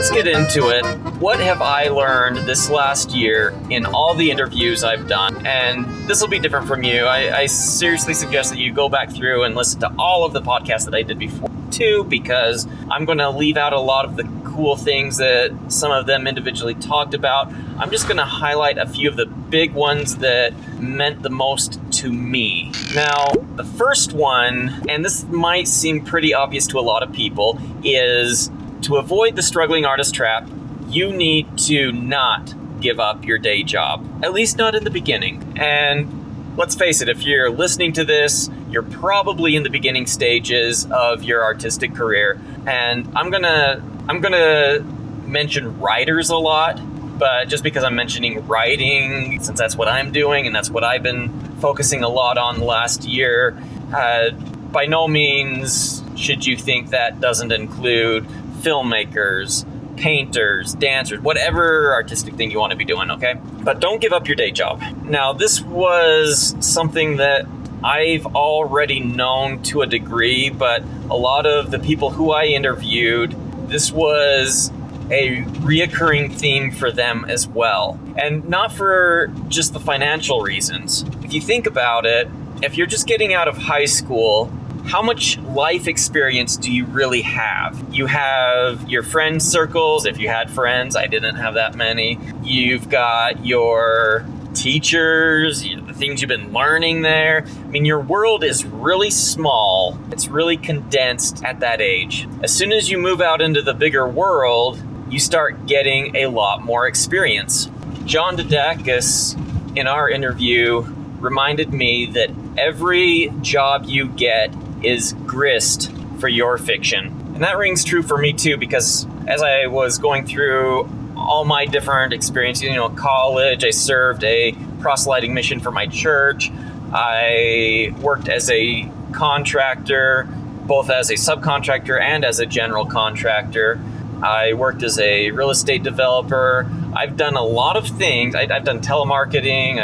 let's get into it. What have I learned this last year in all the interviews I've done? And this will be different from you. I seriously suggest that you go back through and listen to all of the podcasts that I did before too, because I'm going to leave out a lot of the cool things that some of them individually talked about. I'm just going to highlight a few of the big ones that meant the most to me. Now, the first one, and this might seem pretty obvious to a lot of people, is to avoid the struggling artist trap, you need to not give up your day job, at least not in the beginning. And let's face it, if you're listening to this, you're probably in the beginning stages of your artistic career. And I'm gonna mention writers a lot, but just because I'm mentioning writing, since that's what I'm doing and that's what I've been focusing a lot on the last year, by no means should you think that doesn't include filmmakers, painters, dancers, whatever artistic thing you want to be doing, okay? But don't give up your day job. Now, this was something that I've already known to a degree, but a lot of the people who I interviewed, this was a reoccurring theme for them as well. And not for just the financial reasons. If you think about it, if you're just getting out of high school, how much life experience do you really have? You have your friend circles, if you had friends. I didn't have that many. You've got your teachers, the things you've been learning there. I mean, your world is really small. It's really condensed at that age. As soon as you move out into the bigger world, you start getting a lot more experience. John Didakis, in our interview, reminded me that every job you get is grist for your fiction. And that rings true for me too, because as I was going through all my different experiences, college, I served a proselyting mission for my church. I worked as a contractor, both as a subcontractor and as a general contractor. I worked as a real estate developer. I've done a lot of things. I've done telemarketing.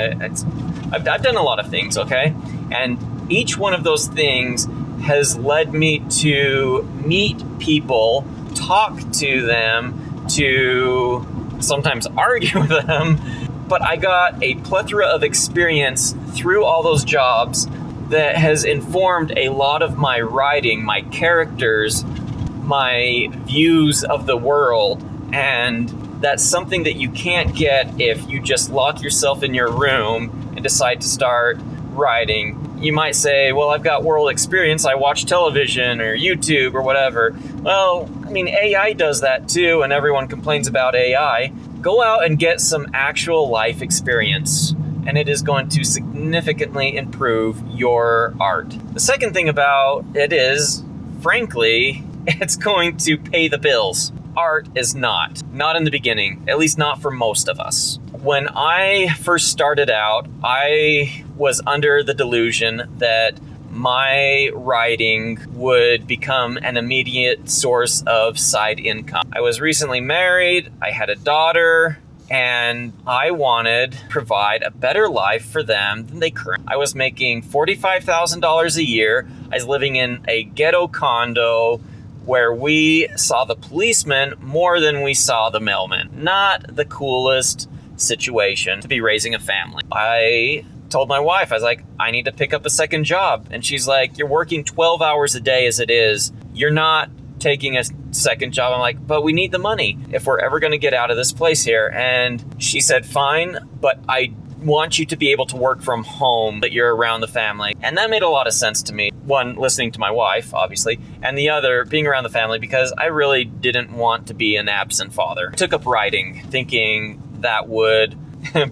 I've done a lot of things, okay? And each one of those things has led me to meet people, talk to them, to sometimes argue with them. But I got a plethora of experience through all those jobs that has informed a lot of my writing, my characters, my views of the world. And that's something that you can't get if you just lock yourself in your room and decide to start writing. You might say, well, I've got world experience. I watch television or YouTube or whatever. Well, I mean, AI does that too, and everyone complains about AI. Go out and get some actual life experience, and it is going to significantly improve your art. The second thing about it is, frankly, it's going to pay the bills. Art is not in the beginning, at least not for most of us. When I first started out, I was under the delusion that my writing would become an immediate source of side income. I was recently married, I had a daughter, and I wanted to provide a better life for them than they currently. I was making $45,000 a year. I was living in a ghetto condo where we saw the policeman more than we saw the mailman. Not the coolest situation to be raising a family. I told my wife, I was like, I need to pick up a second job. And she's like, you're working 12 hours a day as it is. You're not taking a second job. I'm like, but we need the money if we're ever going to get out of this place here. And she said, fine, but I want you to be able to work from home, that you're around the family. And that made a lot of sense to me. One, listening to my wife, obviously, and the other, being around the family, because I really didn't want to be an absent father. I took up writing, thinking that would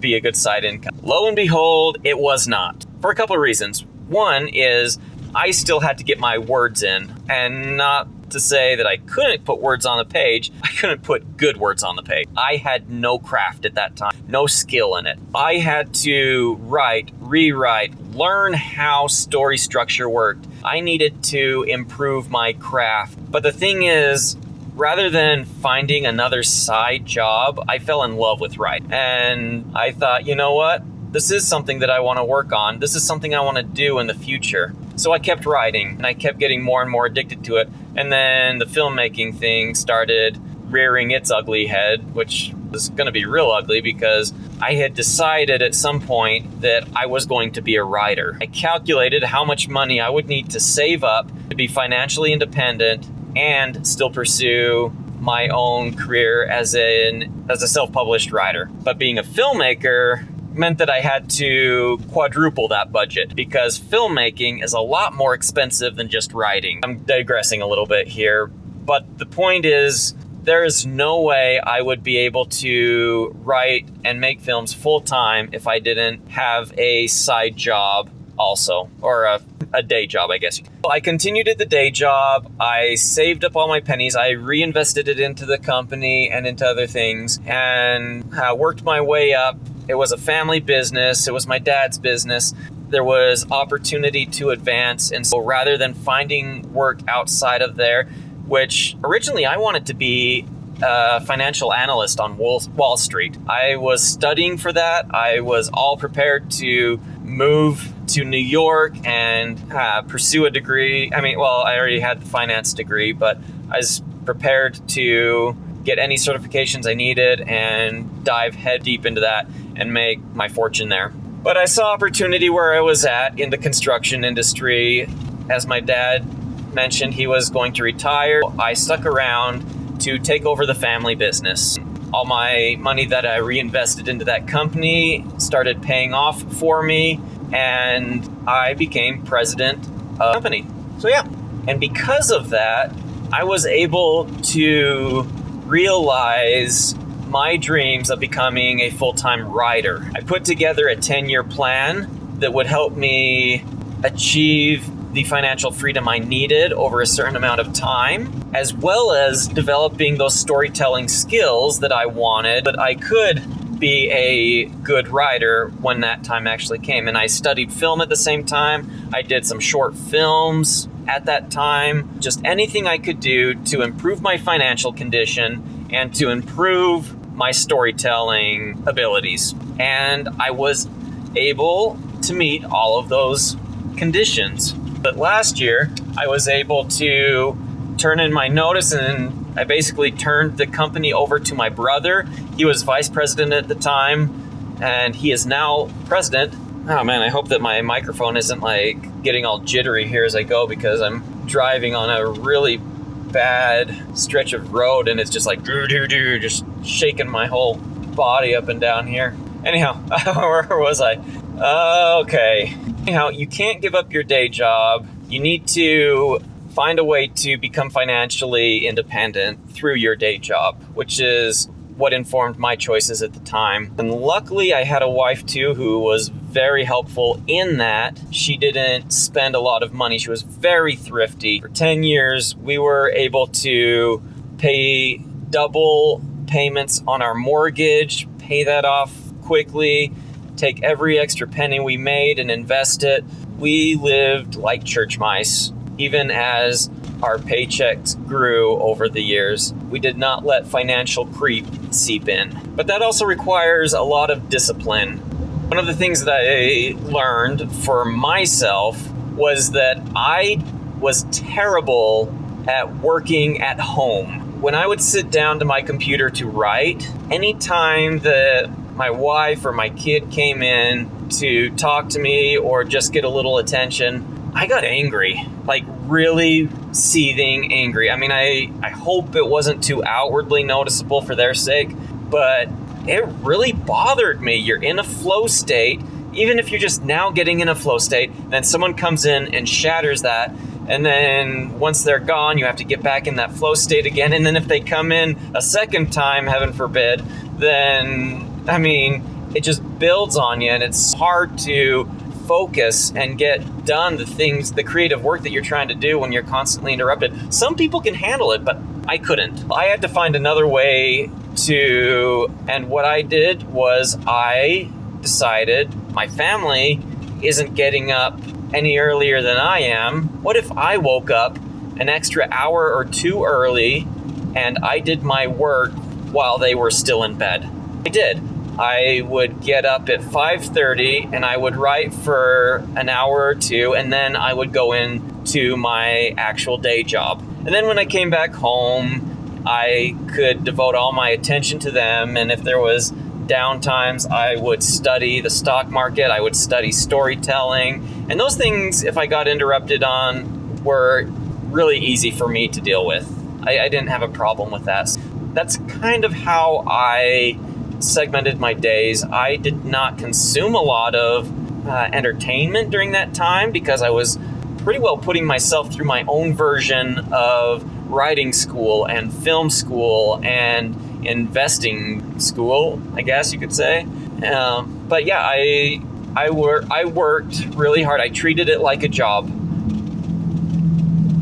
be a good side income. Lo and behold, it was not. For a couple of reasons. One is I still had to get my words in, and not to say that I couldn't put words on the page. I couldn't put good words on the page. I had no craft at that time, no skill in it. I had to write, rewrite, learn how story structure worked. I needed to improve my craft. But the thing is, rather than finding another side job, I fell in love with writing. And I thought, you know what? This is something that I want to work on. This is something I want to do in the future. So I kept writing, and I kept getting more and more addicted to it. And then the filmmaking thing started rearing its ugly head, which was going to be real ugly because I had decided at some point that I was going to be a writer. I calculated how much money I would need to save up to be financially independent and still pursue my own career as a self-published writer. But being a filmmaker meant that I had to quadruple that budget because filmmaking is a lot more expensive than just writing. I'm digressing a little bit here, but the point is there is no way I would be able to write and make films full-time if I didn't have a side job also, or a day job, I guess. I continued at the day job. I saved up all my pennies. I reinvested it into the company and into other things and worked my way up. It was a family business. It was my dad's business. There was opportunity to advance. And so rather than finding work outside of there, which originally I wanted to be a financial analyst on Wall Street. I was studying for that. I was all prepared to move to New York and pursue a degree. I already had the finance degree, but I was prepared to get any certifications I needed and dive head deep into that and make my fortune there. But I saw opportunity where I was at in the construction industry. As my dad mentioned, he was going to retire. I stuck around to take over the family business. All my money that I reinvested into that company started paying off for me, and I became president of the company. So yeah, and because of that, I was able to realize my dreams of becoming a full-time writer. I put together a 10-year plan that would help me achieve the financial freedom I needed over a certain amount of time, as well as developing those storytelling skills that I wanted, that I could be a good writer when that time actually came. And I studied film at the same time. I did some short films at that time, just anything I could do to improve my financial condition and to improve my storytelling abilities. And I was able to meet all of those conditions. But last year, I was able to turn in my notice, and I basically turned the company over to my brother. He was vice president at the time, and he is now president. Oh man, I hope that my microphone isn't like getting all jittery here as I go, because I'm driving on a really bad stretch of road, and it's just like just shaking my whole body up and down here. Anyhow, where was I? Okay. Anyhow, you can't give up your day job. You need to find a way to become financially independent through your day job, which is what informed my choices at the time. And luckily, I had a wife too who was very helpful in that. She didn't spend a lot of money. She was very thrifty. For 10 years, we were able to pay double payments on our mortgage, pay that off quickly, take every extra penny we made and invest it. We lived like church mice, even as our paychecks grew over the years. We did not let financial creep seep in. But that also requires a lot of discipline. One of the things that I learned for myself was that I was terrible at working at home. When I would sit down to my computer to write, anytime that my wife or my kid came in to talk to me or just get a little attention, I got angry, like really seething angry. I mean, I hope it wasn't too outwardly noticeable for their sake, but it really bothered me. You're in a flow state, even if you're just now getting in a flow state, then someone comes in and shatters that. And then once they're gone, you have to get back in that flow state again. And then if they come in a second time, heaven forbid, then I mean, it just builds on you, and it's hard to focus and get done the creative work that you're trying to do when you're constantly interrupted. Some people can handle it, but I couldn't. I had to find another way and what I did was I decided my family isn't getting up any earlier than I am. What if I woke up an extra hour or two early and I did my work while they were still in bed? I did. I would get up at 5:30 and I would write for an hour or two, and then I would go into my actual day job. And then when I came back home I could devote all my attention to them. And if there was downtimes, I would study the stock market, I would study storytelling. And those things, if I got interrupted on, were really easy for me to deal with. I didn't have a problem with that. That's kind of how I segmented my days. I did not consume a lot of entertainment during that time because I was pretty well putting myself through my own version of writing school and film school and investing school, I guess you could say. But yeah, I worked really hard. I treated it like a job.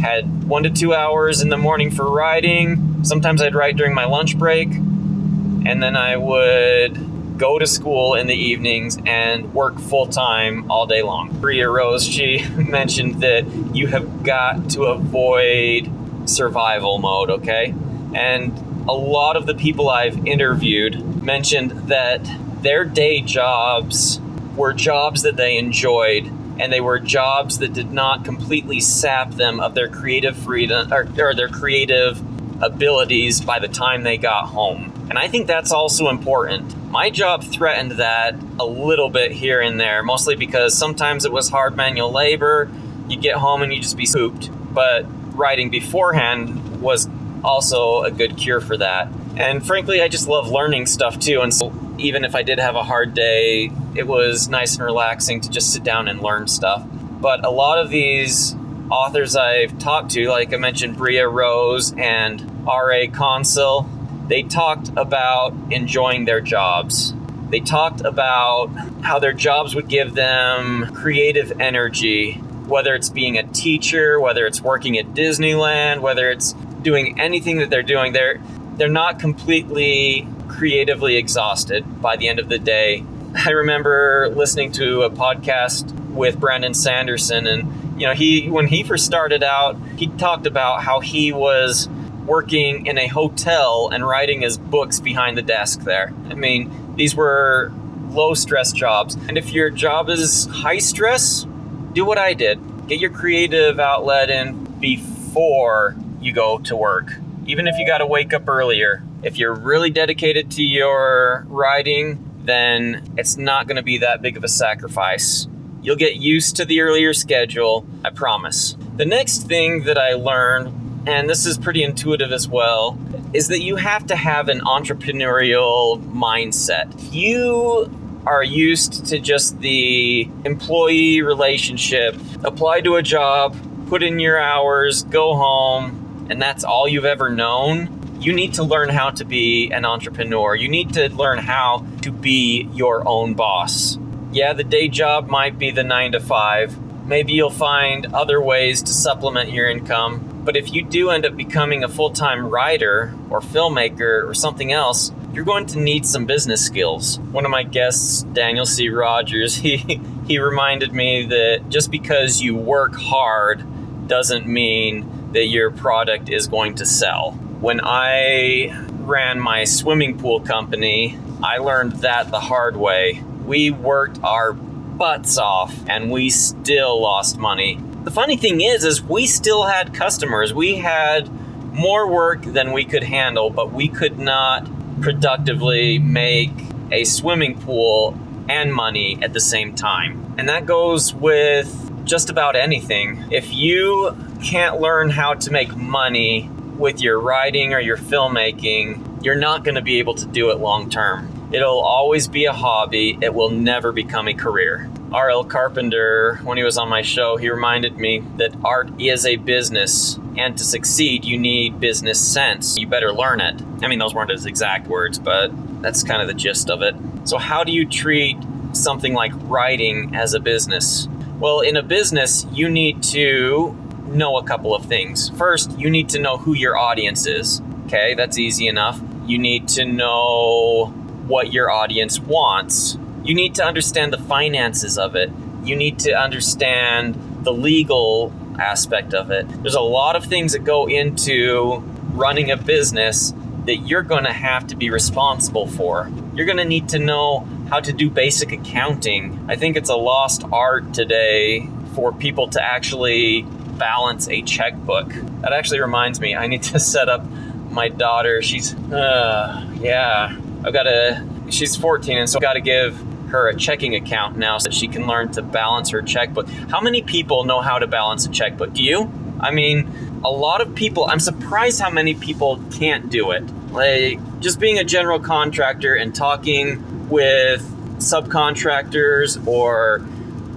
Had 1 to 2 hours in the morning for writing. Sometimes I'd write during my lunch break. And then I would go to school in the evenings and work full-time all day long. Bria Rose, she mentioned that you have got to avoid survival mode, okay? And a lot of the people I've interviewed mentioned that their day jobs were jobs that they enjoyed, and they were jobs that did not completely sap them of their creative freedom or their creative abilities by the time they got home. And I think that's also important. My job threatened that a little bit here and there, mostly because sometimes it was hard manual labor. You get home and you just be pooped. But writing beforehand was also a good cure for that. And frankly, I just love learning stuff too. And so even if I did have a hard day, it was nice and relaxing to just sit down and learn stuff. But a lot of these authors I've talked to, like I mentioned, Bria Rose and R.A. Consul, they talked about enjoying their jobs. They talked about how their jobs would give them creative energy, whether it's being a teacher, whether it's working at Disneyland, whether it's doing anything that they're doing. They're not completely creatively exhausted by the end of the day. I remember listening to a podcast with Brandon Sanderson, and when he first started out, he talked about how he was working in a hotel and writing his books behind the desk there. I mean, these were low stress jobs. And if your job is high stress, do what I did. Get your creative outlet in before you go to work. Even if you got to wake up earlier. If you're really dedicated to your writing, then it's not going to be that big of a sacrifice. You'll get used to the earlier schedule, I promise. The next thing that I learned, and this is pretty intuitive as well, is that you have to have an entrepreneurial mindset. You are used to just the employee relationship. Apply to a job, put in your hours, go home, and that's all you've ever known. You need to learn how to be an entrepreneur. You need to learn how to be your own boss. Yeah, the day job might be the 9 to 5. Maybe you'll find other ways to supplement your income. But if you do end up becoming a full-time writer or filmmaker or something else, you're going to need some business skills. One of my guests, Daniel C. Rogers, he reminded me that just because you work hard doesn't mean that your product is going to sell. When I ran my swimming pool company, I learned that the hard way. We worked our butts off and we still lost money. The funny thing is we still had customers. We had more work than we could handle, but we could not productively make a swimming pool and money at the same time. And that goes with just about anything. If you can't learn how to make money with your writing or your filmmaking, you're not going to be able to do it long term. It'll always be a hobby. It will never become a career. R.L. Carpenter, when he was on my show, he reminded me that art is a business, and to succeed, you need business sense. You better learn it. I mean, those weren't his exact words, but that's kind of the gist of it. So how do you treat something like writing as a business? Well, in a business, you need to know a couple of things. First, you need to know who your audience is. Okay, that's easy enough. You need to know what your audience wants. You need to understand the finances of it. You need to understand the legal aspect of it. There's a lot of things that go into running a business that you're going to have to be responsible for. You're going to need to know how to do basic accounting. I think it's a lost art today for people to actually balance a checkbook. That actually reminds me, I need to set up my daughter, she's 14, and so I've got to give her a checking account now so that she can learn to balance her checkbook. How many people know how to balance a checkbook? Do you? I mean, a lot of people. I'm surprised how many people can't do it. Like, just being a general contractor and talking with subcontractors or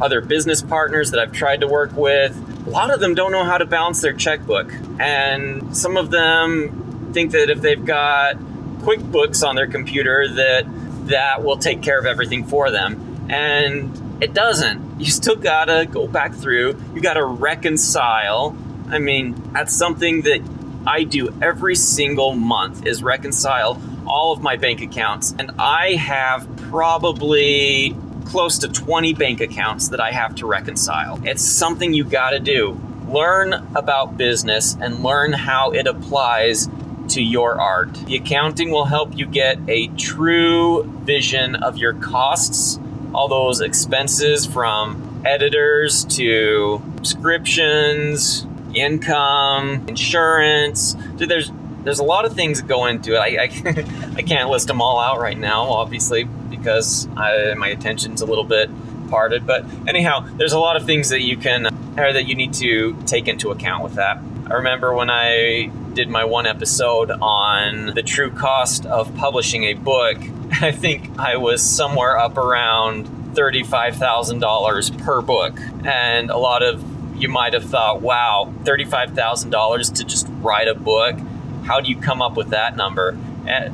other business partners that I've tried to work with, a lot of them don't know how to balance their checkbook. And some of them think that if they've got QuickBooks on their computer that will take care of everything for them. And it doesn't. You still gotta go back through. You gotta reconcile. I mean, that's something that I do every single month, is reconcile all of my bank accounts. And I have probably close to 20 bank accounts that I have to reconcile. It's something you gotta do. Learn about business and learn how it applies to your art. The accounting will help you get a true vision of your costs, all those expenses from editors to subscriptions, income, insurance. So there's a lot of things that go into it. I can't list them all out right now, obviously, because my attention's a little bit parted. But anyhow, there's a lot of things that you need to take into account with that. I remember when I did my one episode on the true cost of publishing a book, I think I was somewhere up around $35,000 per book. And a lot of you might have thought, wow, $35,000 to just write a book? How do you come up with that number?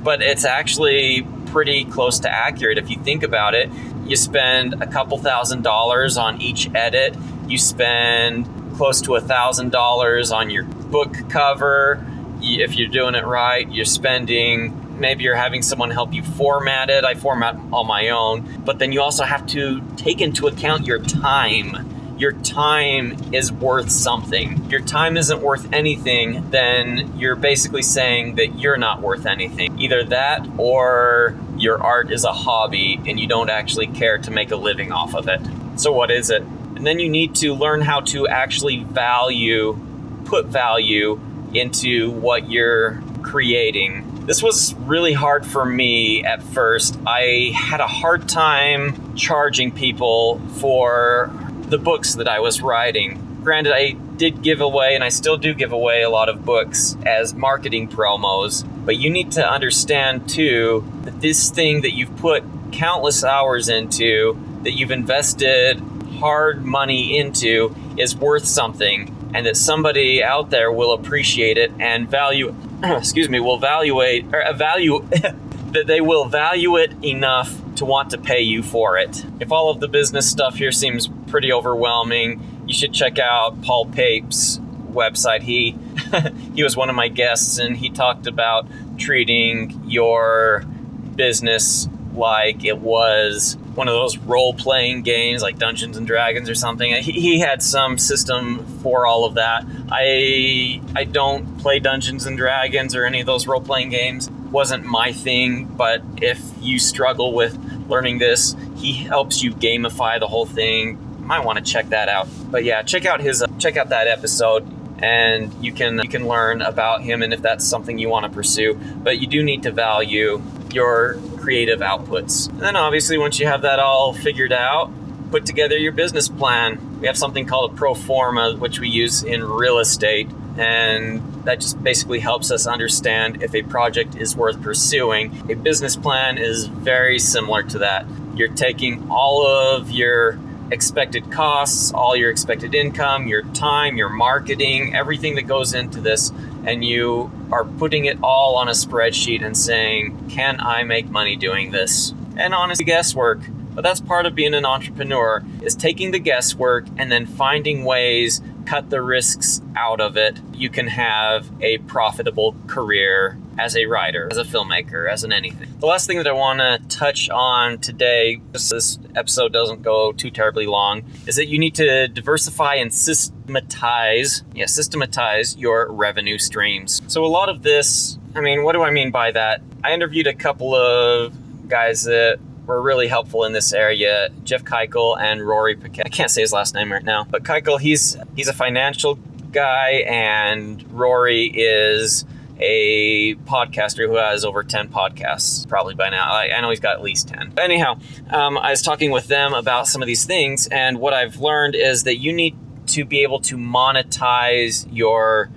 But it's actually pretty close to accurate if you think about it. You spend a couple $1,000s on each edit. You spend close to $1,000 on your book cover. If you're doing it right, maybe you're having someone help you format it. I format all my own. But then you also have to take into account your time. Your time is worth something. Your time isn't worth anything, then you're basically saying that you're not worth anything. Either that or your art is a hobby and you don't actually care to make a living off of it. So what is it? And then you need to learn how to actually put value into what you're creating. This was really hard for me at first. I had a hard time charging people for the books that I was writing. Granted, I did give away, and I still do give away, a lot of books as marketing promos, but you need to understand too that this thing that you've put countless hours into, that you've invested hard money into, is worth something, and that somebody out there will appreciate it and that they will value it enough to want to pay you for it. If all of the business stuff here seems pretty overwhelming, you should check out Paul Pape's website. He was one of my guests, and he talked about treating your business like it was one of those role-playing games like Dungeons and Dragons or something. He had some system for all of that. I don't play Dungeons and Dragons or any of those role-playing games. Wasn't my thing, but if you struggle with learning this, he helps you gamify the whole thing. You might want to check that out. But yeah, check out that episode, and you can learn about him, and if that's something you want to pursue. But you do need to value your creative outputs. And then obviously, once you have that all figured out, put together your business plan. We have something called a pro forma, which we use in real estate, and that just basically helps us understand if a project is worth pursuing. A business plan is very similar to that. You're taking all of your expected costs, all your expected income, your time, your marketing, everything that goes into this, and you are putting it all on a spreadsheet and saying, can I make money doing this? And honestly, guesswork. But that's part of being an entrepreneur, is taking the guesswork and then finding ways, cut the risks out of it. You can have a profitable career as a writer, as a filmmaker, as in anything. The last thing that I want to touch on today, just so this episode doesn't go too terribly long, is that you need to diversify and systematize your revenue streams. So a lot of this, what do I mean by that? I interviewed a couple of guys that were really helpful in this area, Jeff Keuchel and Rory Paquette. I can't say his last name right now, but Keuchel, he's a financial guy, and Rory is a podcaster who has over 10 podcasts probably by now. I know he's got at least 10. But anyhow, I was talking with them about some of these things, and what I've learned is that you need to be able to monetize your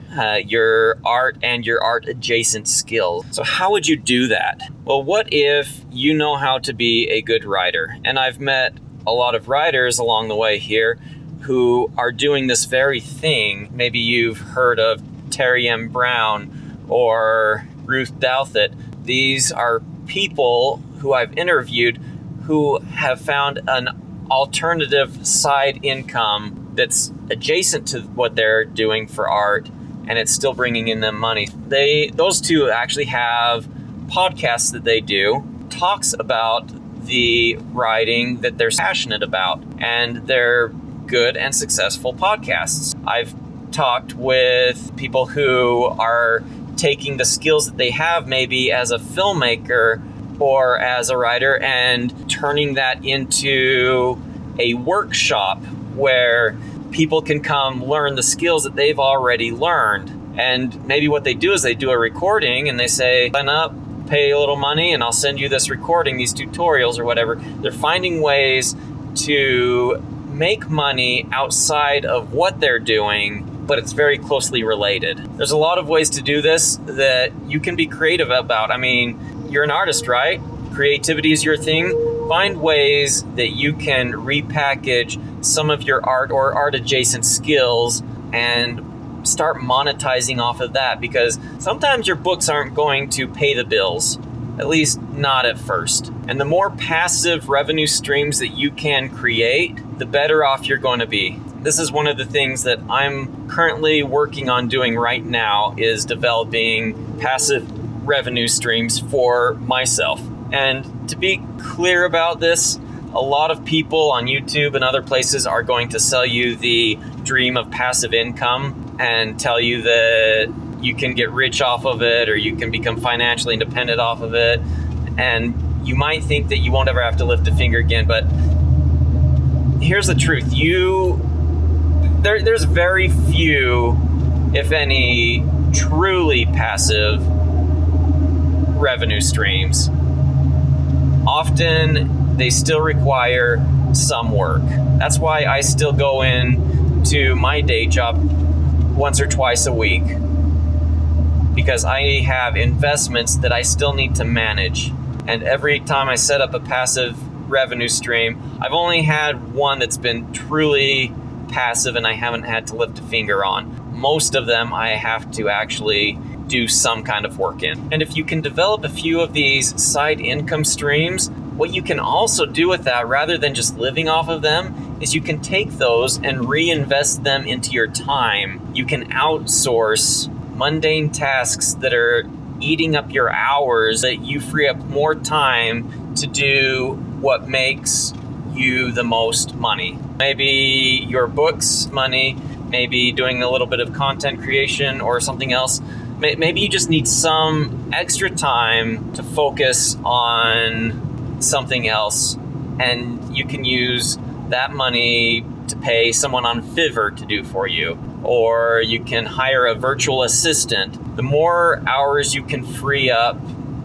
art and your art adjacent skills. So how would you do that? Well, what if you know how to be a good writer? And I've met a lot of writers along the way here who are doing this very thing. Maybe you've heard of Terry M. Brown or Ruth Douthit. These are people who I've interviewed who have found an alternative side income that's adjacent to what they're doing for art, and it's still bringing in them money. Those two actually have podcasts that they do, talks about the writing that they're passionate about, and they're good and successful podcasts. I've talked with people who are taking the skills that they have maybe as a filmmaker or as a writer and turning that into a workshop where people can come learn the skills that they've already learned. And maybe what they do is they do a recording and they say, sign up, pay a little money, and I'll send you this recording, these tutorials or whatever. They're finding ways to make money outside of what they're doing, but it's very closely related. There's a lot of ways to do this that you can be creative about. I mean, you're an artist, right? Creativity is your thing. Find ways that you can repackage some of your art or art adjacent skills and start monetizing off of that, because sometimes your books aren't going to pay the bills, at least not at first. And the more passive revenue streams that you can create, the better off you're going to be. This is one of the things that I'm currently working on doing right now, is developing passive revenue streams for myself. And to be clear about this, a lot of people on YouTube and other places are going to sell you the dream of passive income and tell you that you can get rich off of it or you can become financially independent off of it. And you might think that you won't ever have to lift a finger again, but here's the truth. There's very few, if any, truly passive revenue streams. Often they still require some work. That's why I still go in to my day job once or twice a week, because I have investments that I still need to manage. And every time I set up a passive revenue stream, I've only had one that's been truly passive and I haven't had to lift a finger on. Most of them I have to actually do some kind of work in. And if you can develop a few of these side income streams, what you can also do with that, rather than just living off of them, is you can take those and reinvest them into your time. You can outsource mundane tasks that are eating up your hours, that you free up more time to do what makes you the most money. Maybe your books money, maybe doing a little bit of content creation or something else. Maybe you just need some extra time to focus on something else, and you can use that money to pay someone on Fiverr to do for you, or you can hire a virtual assistant. The more hours you can free up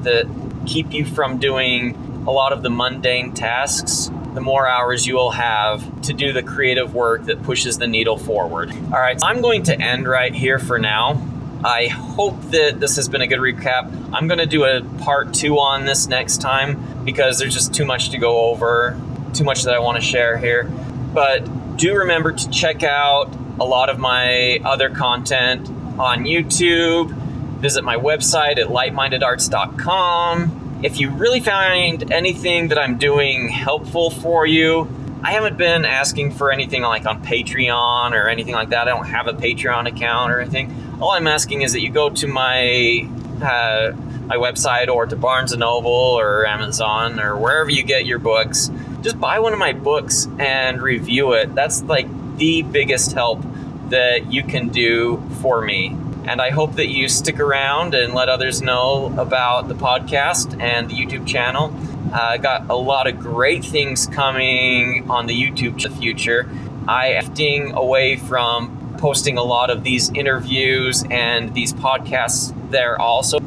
that keep you from doing a lot of the mundane tasks, the more hours you will have to do the creative work that pushes the needle forward. All right, I'm going to end right here for now. I hope that this has been a good recap. I'm going to do a part 2 on this next time because there's just too much to go over, too much that I want to share here. But do remember to check out a lot of my other content on YouTube. Visit my website at lightmindedarts.com. If you really find anything that I'm doing helpful for you, I haven't been asking for anything like on Patreon or anything like that. I don't have a Patreon account or anything. All I'm asking is that you go to my website or to Barnes & Noble or Amazon or wherever you get your books. Just buy one of my books and review it. That's like the biggest help that you can do for me. And I hope that you stick around and let others know about the podcast and the YouTube channel. I got a lot of great things coming on the YouTube in the future. I am shifting away from posting a lot of these interviews and these podcasts there also.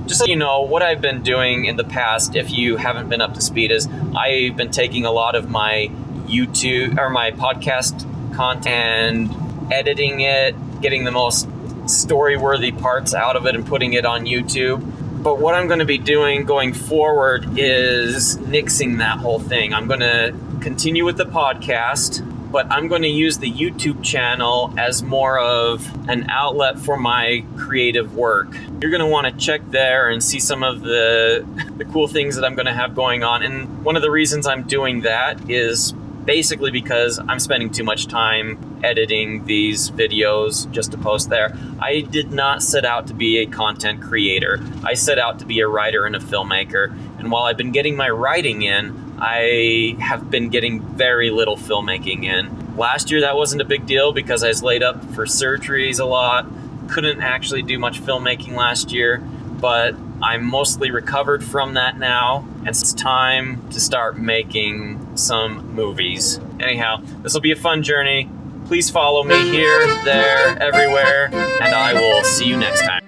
Just so you know, what I've been doing in the past, if you haven't been up to speed, is I've been taking a lot of my YouTube or my podcast content and editing it, getting the most story-worthy parts out of it and putting it on YouTube. But what I'm going to be doing going forward is nixing that whole thing. I'm going to continue with the podcast, but I'm going to use the YouTube channel as more of an outlet for my creative work. You're going to want to check there and see some of the cool things that I'm going to have going on. And one of the reasons I'm doing that is basically because I'm spending too much time editing these videos just to post there. I did not set out to be a content creator. I set out to be a writer and a filmmaker. And while I've been getting my writing in, I have been getting very little filmmaking in. Last year, that wasn't a big deal because I was laid up for surgeries a lot. Couldn't actually do much filmmaking last year, but I'm mostly recovered from that now, and it's time to start making some movies. Anyhow, this will be a fun journey. Please follow me here, there, everywhere, and I will see you next time.